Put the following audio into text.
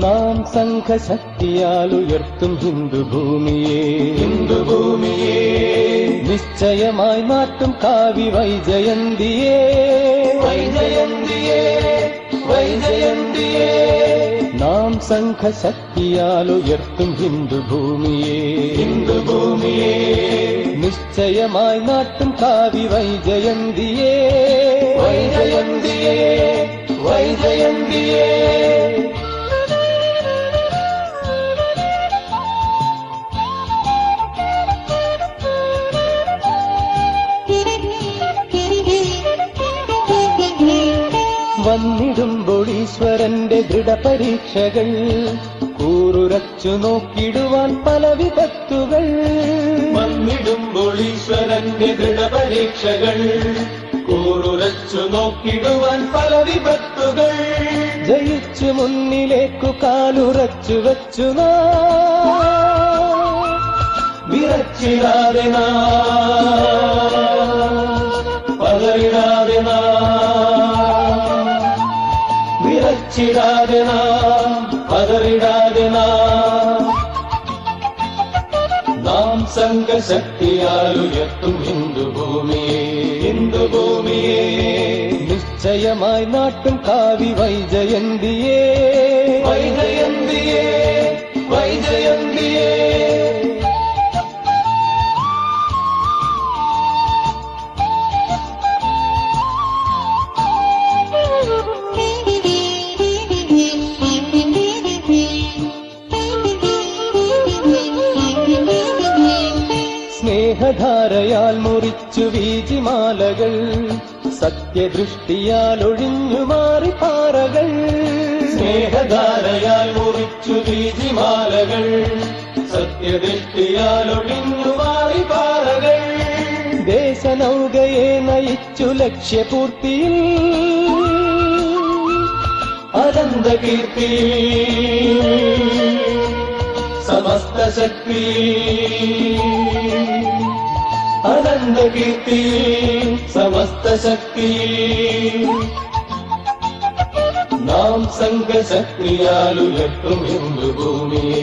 നാം സംഘശക്തിയാൽ ഉയർത്തും ഹിന്ദുഭൂമിയെ നിശ്ചയമായി മാറ്റും കാവി വൈജയന്തിയെ നാം സംഘശക്തിയാൽ ഉയർത്തും ഹിന്ദുഭൂമിയെ നിശ്ചയമായി നാട്ടും കാവി വൈജയന്തിയെ വന്നിടുമ്പോൾ ഈശ്വരന്റെ ദൃഢപരീക്ഷകൾ കൂറുരച്ചു നോക്കിടുവാൻ പല വിപത്തുകൾ വന്നിടുമ്പോൾ ഈശ്വരന്റെ ദൃഢപരീക്ഷകൾ കൂറുരച്ചു നോക്കിടുവാൻ പല വിപത്തുകൾ ജയിച്ചു മുന്നിലേക്കു കാലുറച്ചു വച്ചു വിറച്ചിടാതെ പതറിടാതെ വിറച്ചിടാതെ പതറിടാതെ നാം സംഘശക്തിയാൽ ഉയർത്തും ഹിന്ദുഭൂമിയെ നിശ്ചയമായി നാട്ടും കാവി വൈജയന്തിയെ സ്നേഹധാരയാൽ മുറിച്ചു വീജിമാലകൾ സത്യദൃഷ്ടിയാൽ ഒഴിഞ്ഞു മാറി പാറകൾ സ്നേഹധാരയാൽ മുറിച്ചു വീജിമാലകൾ സത്യദൃഷ്ടിയാൽ ഒഴിഞ്ഞു മാറി പാറകൾ ദേശനൗകയെ നയിച്ചു ലക്ഷ്യപൂർത്തിയിൽ അനന്തകീർത്തി സമസ്ത ശക്തി അനന്തകീർത്തി സമസ്ത ശക്തി നാം സംഘശക്തിയാൽ ഉയർത്തും ഹിന്ദുഭൂമിയെ